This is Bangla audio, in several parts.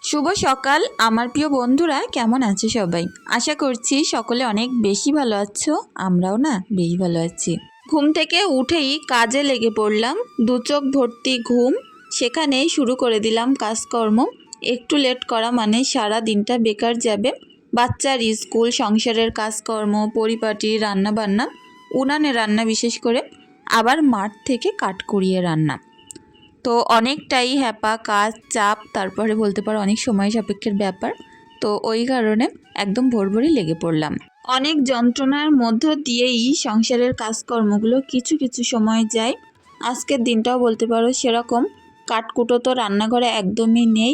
শুভ সকাল আমার প্রিয় বন্ধুরা, কেমন আছো সবাই? আশা করছি সকলে অনেক বেশি ভালো আছো। আমরাও না বেশ ভালো আছি। ঘুম থেকে উঠেই কাজে লেগে পড়লাম। দু চোখ ভর্তি ঘুম, সেখানেই শুরু করে দিলাম কাজকর্ম। একটু লেট করা মানে সারা দিনটা বেকার যাবে। বাচ্চার স্কুল, সংসারের কাজকর্ম, পরিপাটি, রান্নাবান্না, উনানে রান্না বিশেষ করে, আবার মাঠ থেকে কাঠ কুড়িয়ে রান্না। তো অনেকটাই হ্যাপা কাজ, চাপ, তারপরে বলতে পারো অনেক সময় সাপেক্ষের ব্যাপার। তো ওই কারণে একদম ভোরভোরই লেগে পড়লাম। অনেক যন্ত্রণার মধ্য দিয়েই সংসারের কাজকর্মগুলো কিছু কিছু সময় যায়। আজকের দিনটাও বলতে পারো সেরকম। কাঠকুটো তো রান্নাঘরে একদমই নেই,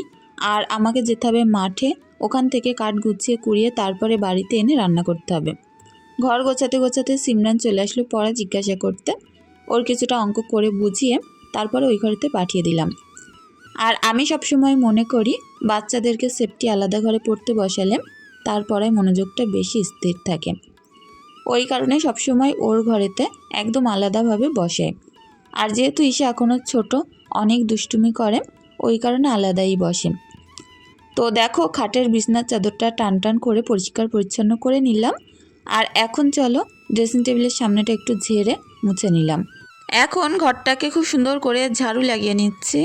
আর আমাকে যেতে হবে মাঠে। ওখান থেকে কাঠ গুছিয়ে কুড়িয়ে তারপরে বাড়িতে এনে রান্না করতে হবে। ঘর গোছাতে গোছাতে সিমরান চলে আসলো পড়া জিজ্ঞাসা করতে। ওর কিছুটা অঙ্ক করে বুঝিয়ে তারপরে ওই ঘরেতে পাঠিয়ে দিলাম। আর আমি সবসময় মনে করি বাচ্চাদেরকে সেফটি আলাদা ঘরে পড়তে বসালে তারপরে মনোযোগটা বেশি স্থির থাকে। ওই কারণে সবসময় ওর ঘরেতে একদম আলাদাভাবে বসে। আর যেহেতু ঈশা এখনও ছোট, অনেক দুষ্টুমি করে, ওই কারণে আলাদাই বসে। তো দেখো, খাটের বিছনার চাদরটা টান টান করে পরিষ্কার পরিচ্ছন্ন করে নিলাম। আর এখন চলো ড্রেসিং টেবিলের সামনেটা একটু ঝেড়ে মুছে নিলাম। এখন ঘরটাকে খুব সুন্দর করে ঝাড়ু লাগিয়ে নিচ্ছে।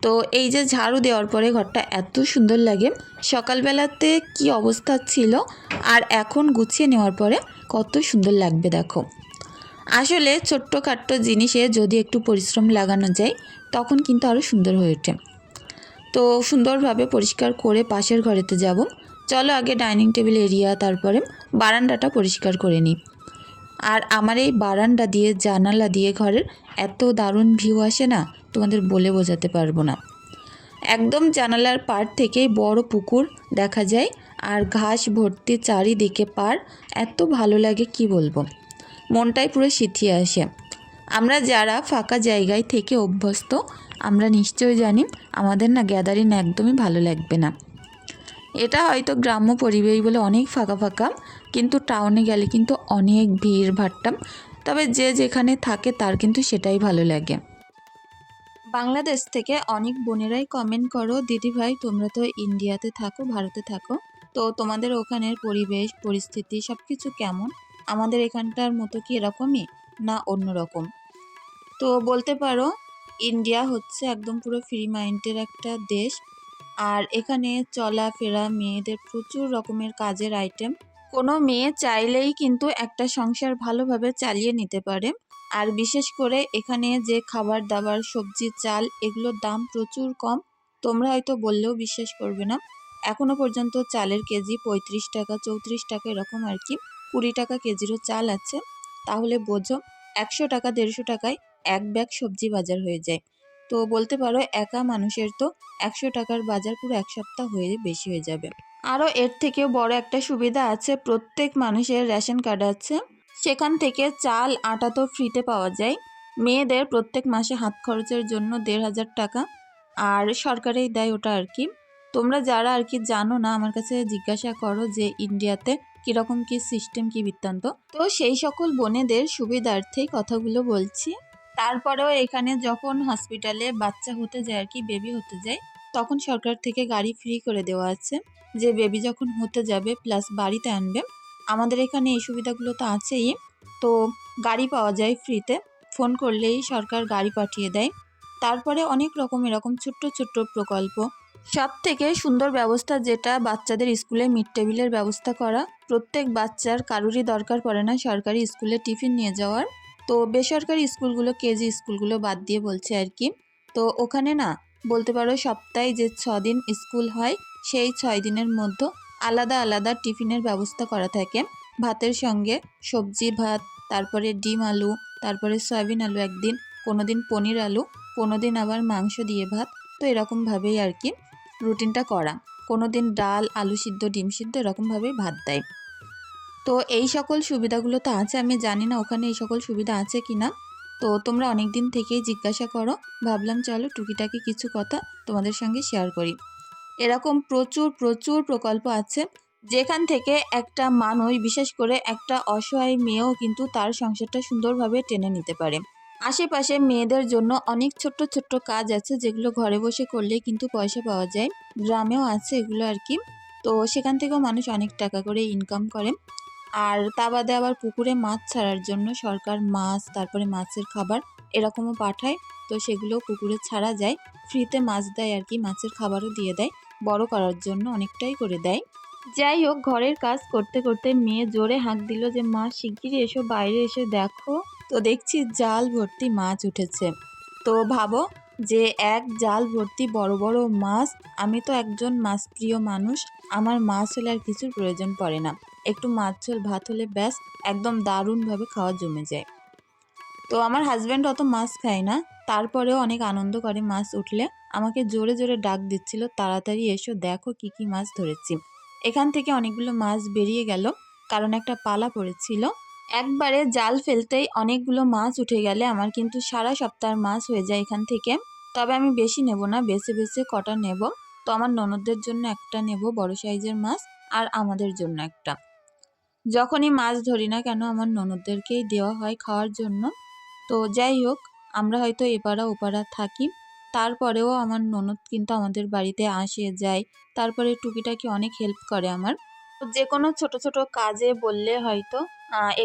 তো এই যে ঝাড়ু দেওয়ার পরে ঘরটা এত সুন্দর লাগে। সকালবেলাতে কি অবস্থা ছিল আর এখন গুছিয়ে নেওয়ার পরে কত সুন্দর লাগবে দেখো। আসলে ছোট্টখাট্ট জিনিসে যদি একটু পরিশ্রম লাগানো যায় তখন কিন্তু আরও সুন্দর হয়ে ওঠে। তো সুন্দরভাবে পরিষ্কার করে পাশের ঘরেতে যাব। চলো আগে ডাইনিং টেবিল এরিয়া, তারপরে বারান্দাটা পরিষ্কার করে নিই। আর আমার এই বারান্দা দিয়ে, জানালা দিয়ে ঘরের এত দারুণ ভিউ আসে না, তোমাদের বলে বোঝাতে পারবো না। একদম জানালার পাড় থেকেই বড় পুকুর দেখা যায়, আর ঘাস ভর্তি চারিদিকে পাড়। এত ভালো লাগে কি বলবো, মনটাই পুরো শীতিয়ে আসে। আমরা যারা ফাঁকা জায়গায় থেকে অভ্যস্ত, আমরা নিশ্চয়ই জানি আমাদের না গ্যাদারিং একদমই ভালো লাগবে না। এটা হয়তো গ্রাম্য পরিবেশ বলে অনেক ফাঁকা ফাঁকা, কিন্তু টাউনে গেলে কিন্তু অনেক ভিড় ভাট্টা। তবে যে যেখানে থাকে তার কিন্তু সেটাই ভালো লাগে। বাংলাদেশ থেকে অনেক বোনেরাই কমেন্ট করো, দিদি ভাই তোমরা তো ইন্ডিয়াতে থাকো, ভারতে থাকো, তো তোমাদের ওখানের পরিবেশ পরিস্থিতি সব কিছু কেমন? আমাদের এখানটার মতো কি এরকমই না অন্য রকম? তো বলতে পারো ইন্ডিয়া হচ্ছে একদম পুরো ফ্রি মাইন্ডের একটা দেশ। আর এখানে চলাফেরা মেয়েদের প্রচুর রকমের কাজের আইটেম। কোনো মেয়ে চাইলেই কিন্তু একটা সংসার ভালোভাবে চালিয়ে নিতে পারে। আর বিশেষ করে এখানে যে খাবার দাবার, সবজি, চাল, এগুলোর দাম প্রচুর কম। তোমরা হয়তো বললেও বিশ্বাস করবে না। এখনো পর্যন্ত চালের কেজি 35 টাকা, 34 টাকা এরকম আর কি। 20 টাকা কেজিরও চাল আছে। তাহলে বোঝো 100 টাকা 150 টাকায় এক ব্যাগ সবজি বাজার হয়ে যায়। তো বলতে পারো একা মানুষের তো 100 টাকার বাজার পুরো এক সপ্তাহ হয়ে বেশি হয়ে যাবে। আরও এর থেকেও বড় একটা সুবিধা আছে, প্রত্যেক মানুষের রেশন কার্ড আছে। সেখান থেকে চাল, আটা তো ফ্রিতে পাওয়া যায়। মেয়েদের প্রত্যেক মাসে হাত খরচের জন্য 1,500 টাকা, আর সরকারেই দেয় ওটা আর কি। তোমরা যারা আর কি জানো না, আমার কাছে জিজ্ঞাসা করো যে ইন্ডিয়াতে কীরকম কী সিস্টেম, কী বৃত্তান্ত। তো সেই সকল বোনেদের সুবিধার্থেই কথাগুলো বলছি। তারপরেও এখানে যখন হসপিটালে বাচ্চা হতে যায় আর কি, বেবি হতে যায়, তখন সরকার থেকে গাড়ি ফ্রি করে দেওয়া আছে, যে বেবি যখন হতে যাবে প্লাস বাড়িতে আনবে। আমাদের এখানে এই সুবিধাগুলো তো আছেই। তো গাড়ি পাওয়া যায় ফ্রিতে, ফোন করলেই সরকার গাড়ি পাঠিয়ে দেয়। তারপরে অনেক রকম এরকম ছোট্ট ছোট্ট প্রকল্প। সব থেকে সুন্দর ব্যবস্থা যেটা, বাচ্চাদের স্কুলে মিড টেবিলের ব্যবস্থা করা। প্রত্যেক বাচ্চার কারোরই দরকার পড়ে না সরকারি স্কুলে টিফিন নিয়ে যাওয়ার। তো বেসরকারি স্কুলগুলো, কেজি স্কুলগুলো বাদ দিয়ে বলছে আর কি। তো ওখানে না বলতে পারো সপ্তাহে যে 6 দিন স্কুল হয়, সেই 6 দিনের মধ্যে আলাদা আলাদা টিফিনের ব্যবস্থা করা থাকে। ভাতের সঙ্গে সবজি ভাত, তারপরে ডিম আলু, তারপরে সয়াবিন আলু একদিন, কোনো দিন পনির আলু, কোনো দিন আবার মাংস দিয়ে ভাত। তো এরকমভাবেই আর কি রুটিনটা করা। কোনো দিন ডাল, আলু সিদ্ধ, ডিম সিদ্ধ, এরকমভাবেই ভাত দেয়। তো এই সকল সুবিধাগুলো তো আছে, আমি জানি না ওখানে এই সকল সুবিধা আছে কি না। তো তোমরা অনেক দিন থেকেই জিজ্ঞাসা করো, ভাবলাম চলো টুকিটাকি কিছু কথা তোমাদের সঙ্গে শেয়ার করি। এরকম প্রচুর প্রচুর প্রকল্প আছে, যেখান থেকে একটা মানুষ, বিশেষ করে একটা অসহায় মেয়েও কিন্তু তার সংসারটা সুন্দরভাবে টেনে নিতে পারে। আশেপাশে মেয়েদের জন্য অনেক ছোট্ট ছোট্ট কাজ আছে যেগুলো ঘরে বসে করলে কিন্তু পয়সা পাওয়া যায়। গ্রামেও আছে এগুলো আর কি। তো সেখান থেকেও মানুষ অনেক টাকা করে ইনকাম করে। আর তা বাদে আবার পুকুরে মাছ ছাড়ার জন্য সরকার মাছ, তারপরে মাছের খাবার এরকমও পাঠায়। তো সেগুলো পুকুরে ছাড়া যায়, ফ্রিতে মাছ দেয় আর কি, মাছের খাবারও দিয়ে দেয়, বড় করার জন্য অনেকটাই করে দেয়। যাই হোক, ঘরের কাজ করতে করতে মেয়ে জোরে হাঁক দিল যে মা শিগগিরই এসো, বাইরে এসে দেখো। তো দেখছি জাল ভর্তি মাছ উঠেছে। তো ভাবো যে এক জাল ভর্তি বড় বড় মাছ। আমি তো একজন মাছ প্রিয় মানুষ, আমার মাছ হলে আর কিছুর প্রয়োজন পড়ে না। একটু মাছ ঝোল ভাত হলে ব্যাস, একদম দারুণভাবে খাওয়া জমে যায়। তো আমার হাজব্যান্ড অত মাছ খায় না, তারপরেও অনেক আনন্দ করে মাছ উঠলে। আমাকে জোরে জোরে ডাক দিচ্ছিল, তাড়াতাড়ি এসো দেখো কি কি মাছ ধরেছি। এখান থেকে অনেকগুলো মাছ বেরিয়ে গেল, কারণ একটা পালা পড়েছিল। একবারে জাল ফেলতেই অনেকগুলো মাছ উঠে গেলে আমার কিন্তু সারা সপ্তাহের মাছ হয়ে যায় এখান থেকে। তবে আমি বেশি নেব না, বেছে বেছে কটা নেব। তো আমার ননদদের জন্য একটা নেব বড় সাইজের মাছ, আর আমাদের জন্য একটা। যখনই মাছ ধরি না কেন আমার ননদদেরকেই দেওয়া হয় খাওয়ার জন্য। তো যাই হোক, আমরা হয়তো এপাড়া ওপাড়া থাকি, তারপরেও আমার ননদ কিন্তু আমাদের বাড়িতে আসে যায়, তারপরে টুকিটাকি অনেক হেল্প করে আমার। যে কোনো ছোট ছোট কাজে বললে হয়তো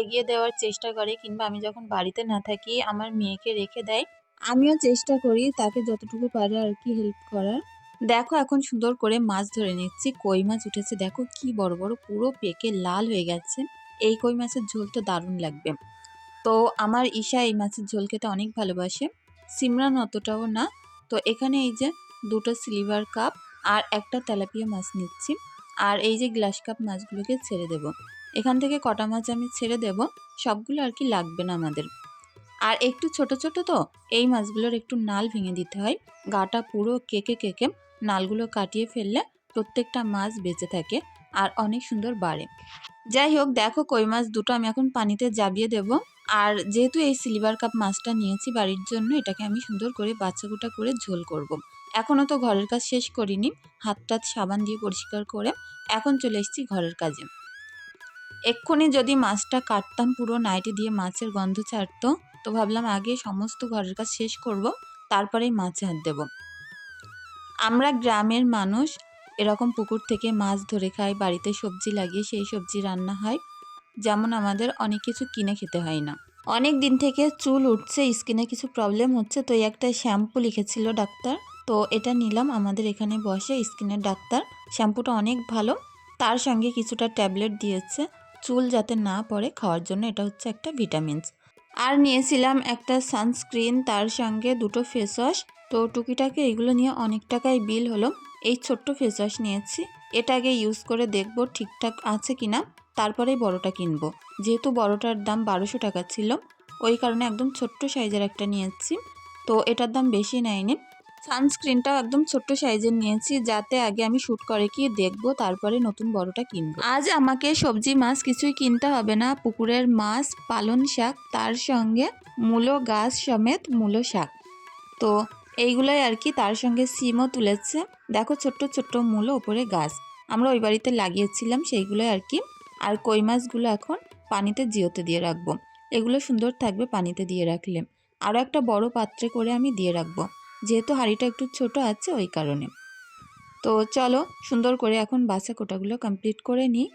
এগিয়ে দেওয়ার চেষ্টা করে, কিংবা আমি যখন বাড়িতে না থাকি আমার মেয়েকে রেখে দেয়, আমিও চেষ্টা করি তাকে যতটুকু পারে আর কি হেল্প করার। দেখো এখন সুন্দর করে মাছ ধরে নিচ্ছি, কই মাছ উঠেছে দেখো কি বড় বড়, পুরো পেকে লাল হয়ে গেছে। এই কই মাছের ঝোল তো দারুণ লাগবে। তো আমার ঈশা এই মাছের ঝোল খেতে অনেক ভালোবাসে, সিমরান অতটাও না। তো এখানে এই যে দুটো সিলভার কাপ আর একটা তেলাপিয়া মাছ নিচ্ছি, আর এই যে গ্লাস কাপ মাছগুলোকে ছেড়ে দেব। এখান থেকে কটা মাছ আমি ছেড়ে দেব, সবগুলো আর কি লাগবে না আমাদের। আর একটু ছোট ছোট তো, এই মাছগুলোর একটু নাল ভেঙে দিতে হয়, গাটা পুরো কেকে কেকে নালগুলো কাটিয়ে ফেললে প্রত্যেকটা মাছ বেঁচে থাকে আর অনেক সুন্দর বাড়ে। যাই হোক, দেখো কই মাছ দুটো আমি এখন পানিতে জাবিয়ে দেব। আর যেহেতু এই সিলভার কাপ মাছটা নিয়েছি বাড়ির জন্য, এটাকে আমি সুন্দর করে বাচ্চাকুটা করে ঝোল করব। এখনও তো ঘরের কাজ শেষ করিনি, হাত টাত সাবান দিয়ে পরিষ্কার করে এখন চলে এসেছি ঘরের কাজে। এক্ষুনি যদি মাছটা কাটতাম পুরো নাইটি দিয়ে মাছের গন্ধ ছাড়তো, তো ভাবলাম আগে সমস্ত ঘরের কাজ শেষ করব, তারপরেই মাছে হাত দেব। আমরা গ্রামের মানুষ, এরকম পুকুর থেকে মাছ ধরে খাই, বাড়িতে সবজি লাগিয়ে সেই সবজি রান্না হয়, যেমন আমাদের অনেক কিছু কিনে খেতে হয় না। অনেক দিন থেকে চুল উঠছে, স্কিনে কিছু প্রবলেম হচ্ছে, তো এই একটা শ্যাম্পু লিখেছিল ডাক্তার, তো এটা নিলাম। আমাদের এখানে বসে স্কিনের ডাক্তার, শ্যাম্পুটা অনেক ভালো। তার সঙ্গে কিছুটা ট্যাবলেট দিয়েছে চুল যাতে না পড়ে খাওয়ার জন্য, এটা হচ্ছে একটা ভিটামিনস। আর নিয়েছিলাম একটা সানস্ক্রিন, তার সঙ্গে দুটো ফেস ওয়াশ। তো টুকিটাকে এগুলো নিয়ে অনেক টাকাই বিল হলো। এই ছোট্ট ফেস ওয়াশ নিয়েছি, এটা আগে ইউজ করে দেখব ঠিকঠাক আছে কিনা, তারপরেই বড়টা কিনবো। যেহেতু বড়টার দাম 1200 টাকা ছিল, ওই কারণে একদম ছোট্ট সাইজের একটা নিয়েছি। তো এটার দাম বেশি নেয়নি। সানস্ক্রিনটাও একদম ছোট্ট সাইজের নিয়েছি, যাতে আগে আমি শ্যুট করে কি দেখবো, তারপরে নতুন বড়টা কিনবো। আজ আমাকে সবজি মাছ কিছুই কিনতে হবে না, পুকুরের মাছ, পালন শাক, তার সঙ্গে মূলো গাছ সমেত মূলো শাক। তো এইগুলোই আর কি, তার সঙ্গে সিমও তুলেছে। দেখো ছোট্ট ছোট্ট মূলো ওপরে গাছ, আমরা ওই বাড়িতে লাগিয়েছিলাম সেইগুলোই আর কি। আর কই মাছগুলো এখন পানিতে জিওতে দিয়ে রাখবো, এগুলো সুন্দর থাকবে পানিতে দিয়ে রাখলে। আরও একটা বড় পাত্রে করে আমি দিয়ে রাখবো, যেহেতু হাঁড়িটা একটু ছোট আছে ওই কারণে। তো চলো সুন্দর করে এখন বাছা কোটাগুলো কমপ্লিট করে নিই।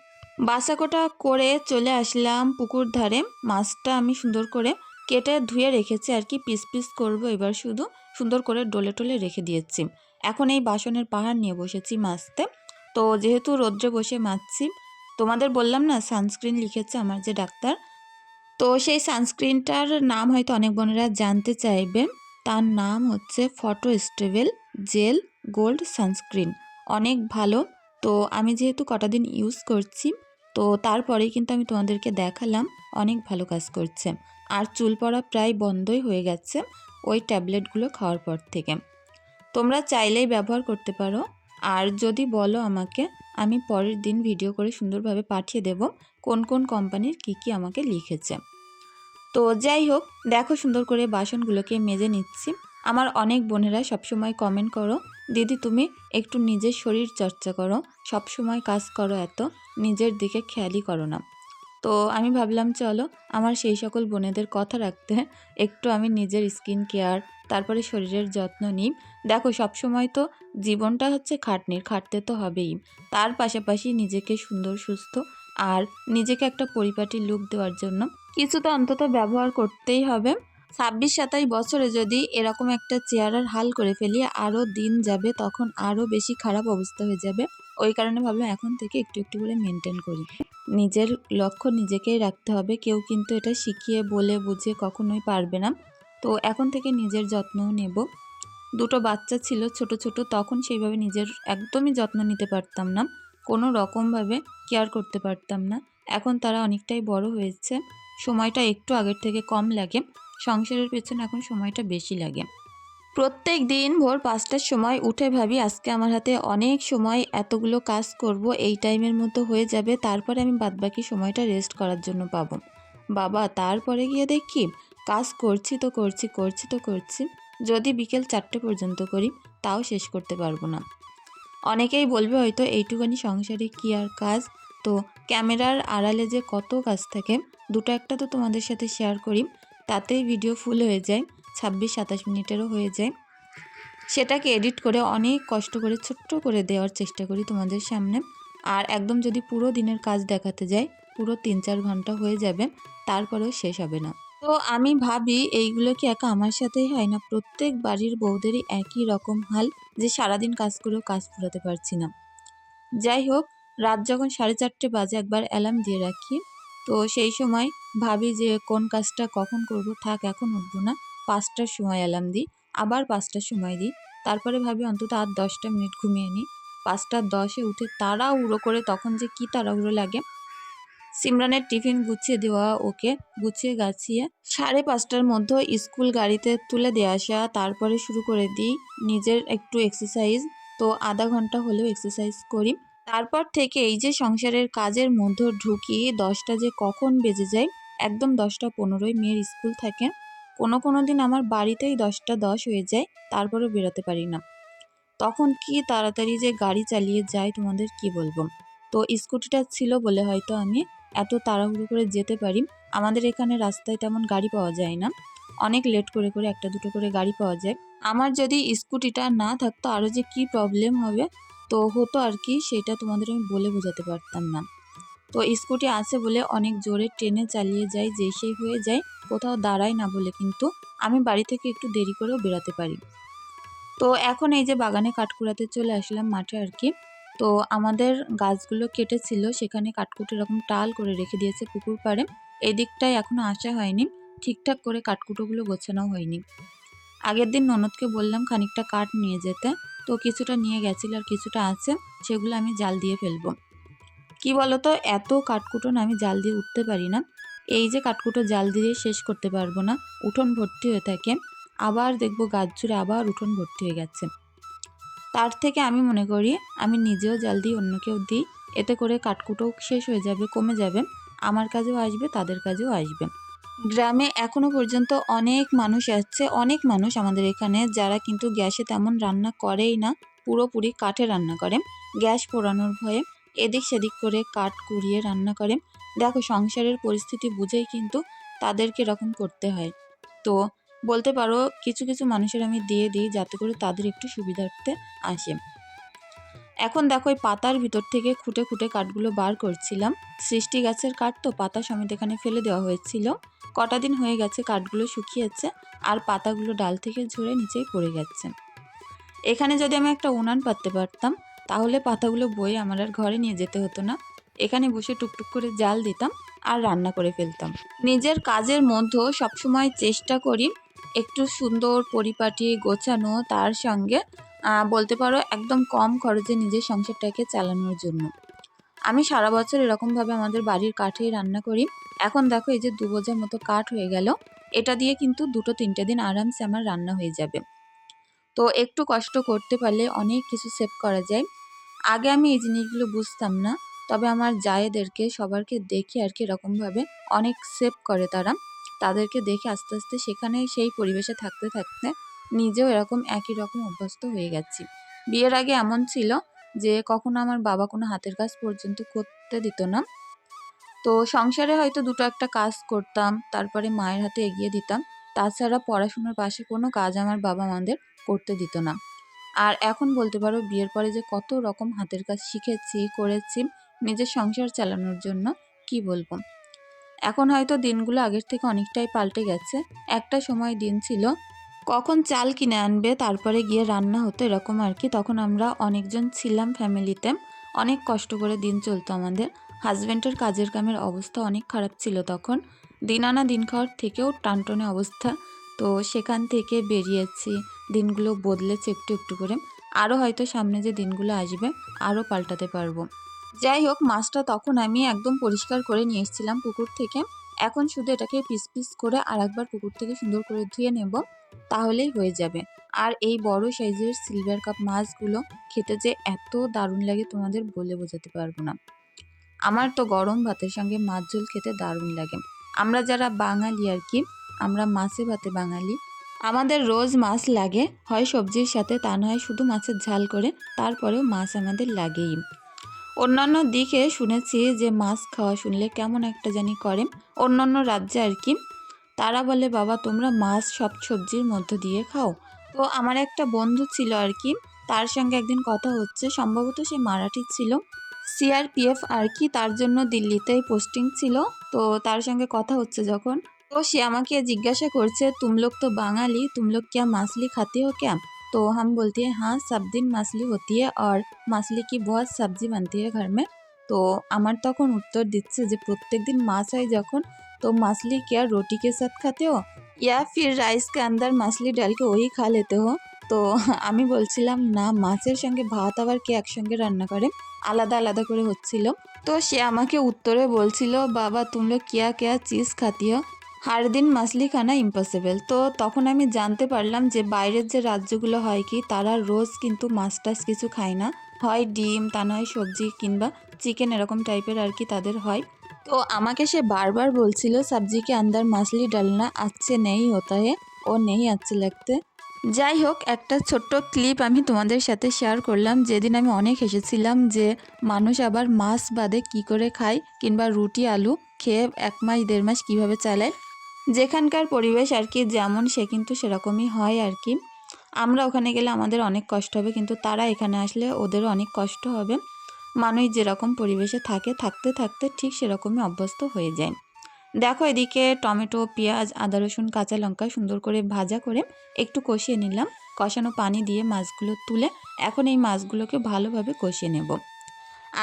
বাছা কোটা করে চলে আসলাম পুকুর ধারে। মাছটা আমি সুন্দর করে কেটে ধুয়ে রেখেছি আর কি, পিস পিস করবো এবার, শুধু সুন্দর করে ডলে টলে রেখে দিয়েছি। এখন এই বাসনের পাহাড় নিয়ে বসেছি মাজতে। তো যেহেতু রোদ্রে বসে মাজছি, তোমাদের বললাম না সানস্ক্রিন লিখেছে আমার যে ডাক্তার, তো সেই সানস্ক্রিনটার নাম হয়তো অনেক বোনেরা জানতে চাইবে। তার নাম হচ্ছে photo stable gel gold sunscreen, অনেক ভালো। তো আমি যেহেতু কটা দিন ইউজ করছি, তো তারপরেই কিন্তু আমি তোমাদেরকে দেখালাম, অনেক ভালো কাজ করছে। আর চুল পড়া প্রায় বন্ধই হয়ে গেছে ওই ট্যাবলেটগুলো খাওয়ার পর থেকে। তোমরা চাইলেই ব্যবহার করতে পারো, আর যদি বলো আমাকে, আমি পরের দিন ভিডিও করে সুন্দরভাবে পাঠিয়ে দেব কোন কোন কোম্পানির কি আমাকে লিখেছে। তো যাই হোক, দেখো সুন্দর করে বাসনগুলোকে মেজে নিচ্ছি। আমার অনেক বোনেরা সবসময় কমেন্ট করো, দিদি তুমি একটু নিজের শরীর চর্চা করো, সবসময় কাজ করো, এত নিজের দিকে খেয়ালই করো না। তো আমি ভাবলাম চলো আমার সেই সকল বোনেদের কথা রাখতে একটু আমি নিজের স্কিন কেয়ার তারপরে শরীরের যত্ন নিই। দেখো সবসময় তো জীবনটা হচ্ছে খাটনির, খাটতে তো হবেই, তার পাশাপাশি নিজেকে সুন্দর সুস্থ আর নিজেকে একটা পরিপাটি লুক দেওয়ার জন্য কিছু তো অন্তত ব্যবহার করতেই হবে। 26-27 বছরে যদি এরকম একটা চেহারার হাল করে ফেলি, আরও দিন যাবে তখন আরও বেশি খারাপ অবস্থা হয়ে যাবে। ওই কারণে ভাবলাম এখন থেকে একটু একটু করে মেনটেন করি। নিজের লক্ষ্য নিজেকেই রাখতে হবে, কেউ কিন্তু এটা শিখিয়ে বলে বুঝিয়ে কখনোই পারবে না। তো এখন থেকে নিজের যত্নও নেব। দুটো বাচ্চা ছিল ছোট ছোট, তখন সেইভাবে নিজের একদমই যত্ন নিতে পারতাম না, কোনো রকমভাবে কেয়ার করতে পারতাম না। এখন তারা অনেকটাই বড় হয়েছে, সময়টা একটু আগের থেকে কম লাগে, সংসারের পেছনে এখন সময়টা বেশি লাগে। প্রত্যেক দিন ভোর 5টার সময় উঠে ভাবি আজকে আমার হাতে অনেক সময়, এতগুলো কাজ করব, এই টাইমের মতো হয়ে যাবে, তারপরে আমি বাদবাকি সময়টা রেস্ট করার জন্য পাবো। বাবা তারপরে গিয়ে দেখি কাজ করছি তো করছি, করছি তো করছি, যদি বিকেল 4টে পর্যন্ত করি তাও শেষ করতে পারবো না। অনেকেই বলবে হয়তো এইটুখানি সংসারে কি আর কাজ, তো ক্যামেরার আড়ালে যে কত কাজ থাকে, দুটো একটা তো তোমাদের সাথে শেয়ার করি, তাতেই ভিডিও ফুল হয়ে যায়, 26-27 মিনিটেরও হয়ে যায়। সেটাকে এডিট করে অনেক কষ্ট করে ছোট্ট করে দেওয়ার চেষ্টা করি তোমাদের সামনে। আর একদম যদি পুরো দিনের কাজ দেখাতে যাই পুরো 3-4 ঘন্টা হয়ে যাবে, তারপরেও শেষ হবে না। তো আমি ভাবি এইগুলো কি একা আমার সাথেই হয় না, প্রত্যেক বাড়ির বউদেরই একই রকম হাল, যে সারাদিন কাজ করেও কাজ ফুরাতে পারছি না। যাই হোক, রাত যখন 4:30 বাজে একবার অ্যালার্ম দিয়ে রাখি, তো সেই সময় ভাবি যে কোন কাজটা কখন করব, থাক এখন উঠবো না, 5টার সময় অ্যালার্ম দিই, আবার 5টার সময় দিই, তারপরে ভাবি অন্তত আর 10টা মিনিট ঘুমিয়ে নিই। 5টা 10-এ উঠে তাড়াহুড়ো করে, তখন যে কি তাড়াহুড়ো লাগে, সিমরানের টিফিন গুছিয়ে দেওয়া, ওকে গুছিয়ে গাছিয়ে 5:30টার মধ্যে স্কুল গাড়িতে তুলে দিয়ে আসা, তারপরে শুরু করে দিই নিজের একটু এক্সারসাইজ। তো আধা ঘন্টা হলেও এক্সারসাইজ করি, তারপর থেকে এই যে সংসারের কাজের মধ্যে ঢুকি, 10টা যে কখন বেজে যায়, একদম 10টা 15 মেয়ের স্কুল থাকে, কোনো দিন আমার বাড়িতেই 10টা 10 হয়ে যায়, তারপরেও বেরোতে পারি না। তখন কি তাড়াতাড়ি যে গাড়ি চালিয়ে যাই তোমাদের কি বলবো। তো স্কুটিটা ছিল বলে হয়তো আমি এত তাড়াহুড়ো করে যেতে পারি। আমাদের এখানে রাস্তায় তেমন গাড়ি পাওয়া যায় না, অনেক লেট করে করে একটা দুটো করে গাড়ি পাওয়া যায়। আমার যদি স্কুটিটা না থাকতো আরও যে কি প্রবলেম হবে তো হতো আর কি, সেটা তোমাদের আমি বলে বোঝাতে পারতাম না। তো স্কুটি আছে বলে অনেক জোরে ট্রেনে চালিয়ে যাই, যেই সেই হয়ে যায়, কোথাও দাঁড়াই না বলে কিন্তু আমি বাড়ি থেকে একটু দেরি করেও বেরোতে পারি। তো এখন এই যে বাগানে কাঠ কুড়াতে চলে আসলাম মাঠে আর কি। তো আমাদের গাছগুলো কেটেছিল, সেখানে কাঠকুটো এরকম টাল করে রেখে দিয়েছে পুকুর পাড়ে, এদিকটায় এখনো আসা হয়নি, ঠিকঠাক করে কাঠকুটোগুলো গোছানো হয়নি। আগের দিন ননদকে বললাম খানিকটা কাঠ নিয়ে যেতে, তো কিছুটা নিয়ে গেছিল আর কিছুটা আছে, সেগুলো আমি জাল দিয়ে ফেলবো। কি বলতো, এত কাঠকুটো না আমি জাল দিয়ে উঠতে পারি না, এই যে কাঠকুটো জাল দিয়ে শেষ করতে পারবো না, উঠোন ভর্তি হয়ে থাকে, আবার দেখবো গাছ জুড়ে আবার উঠোন ভর্তি হয়ে গেছে। তার থেকে আমি মনে করি আমি নিজেও জাল দিই, অন্যকেও দিই, এতে করে কাঠকুটো শেষ হয়ে যাবে, কমে যাবে, আমার কাজেও আসবে তাদের কাজেও আসবে। গ্রামে এখনো পর্যন্ত অনেক মানুষ আছে, অনেক মানুষ আমাদের এখানে যারা কিন্তু গ্যাসে তেমন রান্না করেই না, পুরোপুরি কাঠে রান্না করে, গ্যাস পোড়ানোর ভয়ে এদিক সেদিক করে কাঠ কুড়িয়ে রান্না করে। দেখো সংসারের পরিস্থিতি বুঝেই কিন্তু তাদেরকে এরকম করতে হয়। তো বলতে পারো কিছু কিছু মানুষের আমি দিয়ে দিই যাতে করে তাদের একটু সুবিধার্থে আসে। এখন দেখো এই পাতার ভিতর থেকে খুঁটে খুঁটে কাঠগুলো বার করছিলাম, সৃষ্টি গাছের কাঠ তো, পাতা সমেত এখানে ফেলে দেওয়া হয়েছিল, কটা দিন হয়ে গেছে কাঠগুলো শুকিয়েছে, আর পাতাগুলো ডাল থেকে ঝরে নিচেই পড়ে গেছে। এখানে যদি আমি একটা উনান পাততে পারতাম তাহলে পাতাগুলো বয়ে আমার আর ঘরে নিয়ে যেতে হতো না, এখানে বসে টুকটুক করে জাল দিতাম আর রান্না করে ফেলতাম। নিজের কাজের মধ্যেও সবসময় চেষ্টা করি একটু সুন্দর পরিপাটি গোছানো, তার সঙ্গে বলতে পারো একদম কম খরচে নিজের সংসারটাকে চালানোর জন্য। আমি সারা বছর এরকমভাবে আমাদের বাড়ির কাঠেই রান্না করি। এখন দেখো এই যে 2 বোঝার মতো কাঠ হয়ে গেল, এটা দিয়ে কিন্তু 2-3টে দিন আরামসে আমার রান্না হয়ে যাবে। তো একটু কষ্ট করতে পারলে অনেক কিছু সেভ করা যায়। আগে আমি এই জিনিসগুলো বুঝতাম না, তবে আমার জায়েদেরকে সবারকে দেখি আর কি এরকমভাবে অনেক সেভ করে তারা, তাদেরকে দেখে আস্তে আস্তে সেখানে সেই পরিবেশে থাকতে থাকতে নিজেও এরকম একই রকম অভ্যস্ত হয়ে গেছি। বিয়ের আগে এমন ছিল যে কখনো আমার বাবা কোনো হাতের কাজ পর্যন্ত করতে দিত না। তো সংসারে হয়তো দুটো একটা কাজ করতাম, তারপরে মায়ের হাতে এগিয়ে দিতাম। তাছাড়া পড়াশোনার পাশে কোনো কাজ আমার বাবা আমাদের করতে দিত না। আর এখন বলতে পারো বিয়ের পরে যে কত রকম হাতের কাজ শিখেছি, করেছি নিজের সংসার চালানোর জন্য, কি বলবো। এখন হয়তো দিনগুলো আগের থেকে অনেকটাই পাল্টে গেছে। একটা সময় দিন ছিল কখন চাল কিনে আনবে তারপরে গিয়ে রান্না হতো, এরকম আর কি। তখন আমরা অনেকজন ছিলাম ফ্যামিলিতে, অনেক কষ্ট করে দিন চলতো আমাদের। হাজব্যান্ডের কাজের কামের অবস্থা অনেক খারাপ ছিল তখন, দিন আনা দিন খাওয়ার থেকেও টানটনে অবস্থা। তো সেখান থেকে বেরিয়েছি, দিনগুলো বদলেছে একটু একটু করে। আরও হয়তো সামনে যে দিনগুলো আসবে আরও পাল্টাতে পারবো। যাই হোক, মাছটা তখন আমি একদম পরিষ্কার করে নিয়ে এসেছিলাম পুকুর থেকে। এখন শুধু এটাকে পিস পিস করে আর একবার পুকুর থেকে সুন্দর করে ধুয়ে নেব, তাহলেই হয়ে যাবে। আর এই বড় সাইজের সিলভার কাপ মাছগুলো খেতে যে এত দারুণ লাগে তোমাদের বলে বোঝাতে পারবো না। আমার তো গরম ভাতের সঙ্গে মাছ ঝোল খেতে দারুণ লাগে। আমরা যারা বাঙালি আর কি, আমরা মাছে ভাতে বাঙালি, আমাদের রোজ মাছ লাগে, হয় সবজির সাথে, তা নয় শুধু মাছের ঝাল করে, তারপরেও মাছ আমাদের লাগেই। অন্যান্য দিকে শুনেছি যে মাছ খাওয়া শুনলে কেমন একটা জানি করে, অন্যান্য রাজ্যে আর কি। তারা বলে বাবা তোমরা মাছ সব সবজির মধ্য দিয়ে খাও। তো আমার একটা বন্ধু ছিল আর কি, তার সঙ্গে একদিন কথা হচ্ছে, সম্ভবত সে মারাঠি ছিল, সিআরপিএফ আর কি, তার জন্য দিল্লিতেই পোস্টিং ছিল। তো তার সঙ্গে কথা হচ্ছে যখন, তো সে আমাকে জিজ্ঞাসা করছে তুম লোग तो बांगाली, तुम लोग क्या मछली खाते हो क्या? तो हम बोलते हैं हाँ सब दिन मछली होती है और मछली की बहुत सब्जी बनती है घर में। तो আমার তখন উত্তর দিচ্ছে যে প্রত্যেক দিন মাছ হয় যখন, तो मछली क्या रोटी के साथ खाते हो या फिर राइस के अंदर मछली डाल के वही खा लेते हो? তো আমি বলছিলাম না, মাছের সঙ্গে ভাত আবার কে একসঙ্গে রান্না করে, আলাদা আলাদা করে হচ্ছিল। তো সে আমাকে উত্তরে বলছিল বাবা তুম লোগ কিয়া কিয়া চিজ খাতি হো, হার দিন মাছলি খানা ইম্পসিবল। তো তখন আমি জানতে পারলাম যে বাইরের যে রাজ্যগুলো হয় কি, তারা রোজ কিন্তু মাছ টাছ কিছু খায় না, হয় ডিম তা নয় সবজি কিংবা চিকেন এরকম টাইপের আর কি তাদের হয়। তো আমাকে সে বারবার বলছিল সবজি কে আন্দার মাছলি ডালনা আচ্ছে নেই হতা হে ও নেই আচ্ছে লাগতে। যাই হোক, একটা ছোট্ট ক্লিপ আমি তোমাদের সাথে শেয়ার করলাম, যেদিন আমি অনেক হেসেছিলাম যে মানুষ আবার মাছ বাদে কি করে খায়, কিংবা রুটি আলু খেয়ে 1 মাস 1.5 মাস কীভাবে চালায়। যেখানকার পরিবেশ আর কি যেমন, সে কিন্তু সেরকমই হয় আর কি। আমরা ওখানে গেলে আমাদের অনেক কষ্ট হবে, কিন্তু তারা এখানে আসলে ওদেরও অনেক কষ্ট হবে। মানুষ যেরকম পরিবেশে থাকে, থাকতে থাকতে ঠিক সেরকমই অভ্যস্ত হয়ে যায়। দেখো এদিকে টমেটো, পেঁয়াজ, আদা রসুন, কাঁচা লঙ্কা সুন্দর করে ভাজা করে একটু কষিয়ে নিলাম। কষানো পানি দিয়ে মাছগুলো তুলে এখন এই মাছগুলোকে ভালোভাবে কষিয়ে নেব।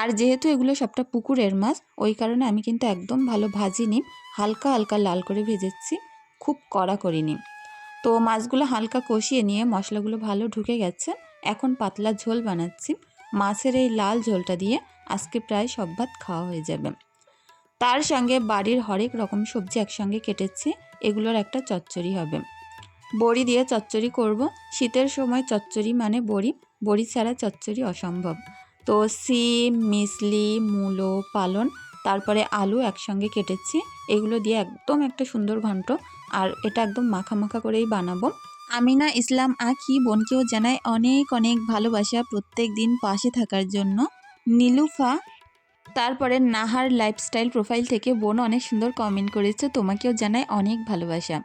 আর যেহেতু এগুলো সবটা পুকুরের মাছ, ওই কারণে আমি কিন্তু একদম ভালো ভাজিনি, হালকা হালকা লাল করে ভেজেছি, খুব কড়া করিনি। তো মাছগুলো হালকা কষিয়ে নিয়ে মশলাগুলো ভালো ঢুকে গেছে, এখন পাতলা ঝোল বানাচ্ছি। মাছের এই লাল ঝোলটা দিয়ে আজকে প্রায় সব ভাত খাওয়া হয়ে যাবে। তার সঙ্গে বাড়ির হরেক রকম সবজি একসঙ্গে কেটেছি, এগুলোর একটা চচ্চড়ি হবে। বড়ি দিয়ে চচ্চড়ি করব। শীতের সময় চচ্চড়ি মানে বড়ি, বড়ি ছাড়া চচ্চড়ি অসম্ভব। তো সিম, মিসলি, মূলো, পালন, তারপরে আলু একসঙ্গে কেটেছি, এগুলো দিয়ে একদম একটা সুন্দর ঘন্ট, আর এটা একদম মাখা মাখা করেই বানাবো। আমিনা ইসলাম আঁখি বোনকেও জানাই অনেক অনেক ভালোবাসা প্রত্যেক দিন পাশে থাকার জন্য। নীলুফা, তারপরে নাহার লাইফস্টাইল প্রোফাইল থেকে বোন অনেক সুন্দর কমেন্ট করেছে, তোমাকেও জানাই অনেক ভালোবাসা।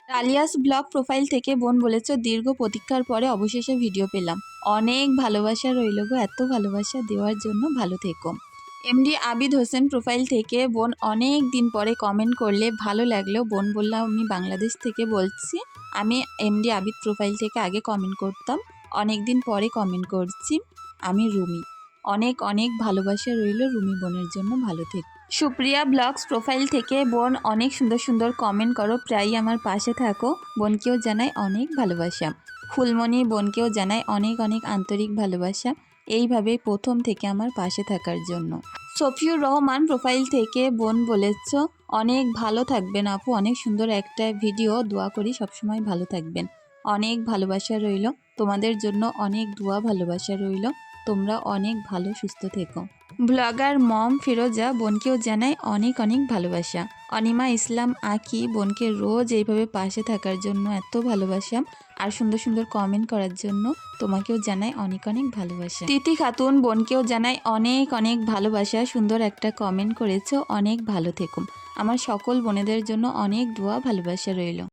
আলিয়াস ব্লগ প্রোফাইল থেকে বোন বলেছে দীর্ঘ প্রতীক্ষার পরে অবশেষে ভিডিও পেলাম, অনেক ভালোবাসা রইল গো, এত ভালোবাসা দেওয়ার জন্য, ভালো থেকো। এমডি আবিদ হোসেন প্রোফাইল থেকে বোন অনেক দিন পরে কমেন্ট করলে ভালো লাগলো। বোন বললাম আমি বাংলাদেশ থেকে বলছি, আমি এমডি আবিদ প্রোফাইল থেকে আগে কমেন্ট করতাম, অনেক দিন পরে কমেন্ট করছি। আমি রুমি, অনেক অনেক ভালোবাসা রইল রুমি বোনের জন্য, ভালো থেকো। সুপ্রিয়া ব্লগস প্রোফাইল থেকে বোন অনেক সুন্দর সুন্দর কমেন্ট করো, প্রায়ই আমার পাশে থাকো, বোনকেও জানাই অনেক ভালোবাসা। ফুলমণি বোনকেও জানাই অনেক অনেক আন্তরিক ভালোবাসা, এইভাবেই প্রথম থেকে আমার পাশে থাকার জন্য। সফিউর রহমান প্রোফাইল থেকে বোন বলেছ অনেক ভালো থাকবেন আপু, অনেক সুন্দর একটা ভিডিও, দোয়া করি সবসময় ভালো থাকবেন, অনেক ভালোবাসা রইল তোমাদের জন্য, অনেক দোয়া ভালোবাসা রইল, তোমরা অনেক ভালো সুস্থ থেকো। ব্লগার মম ফিরোজা বোনকেও জানায় অনেক অনেক ভালোবাসা। অনিমা ইসলাম আঁকি বোনকে রোজ এইভাবে পাশে থাকার জন্য এত ভালোবাসা আর সুন্দর সুন্দর কমেন্ট করার জন্য তোমাকেও জানাই অনেক অনেক ভালোবাসা। তিথি খাতুন বোনকেও জানাই অনেক অনেক ভালোবাসা, সুন্দর একটা কমেন্ট করেছো, অনেক ভালো থেকো। আমার সকল বোনেদের জন্য অনেক দোয়া ভালোবাসা রইল।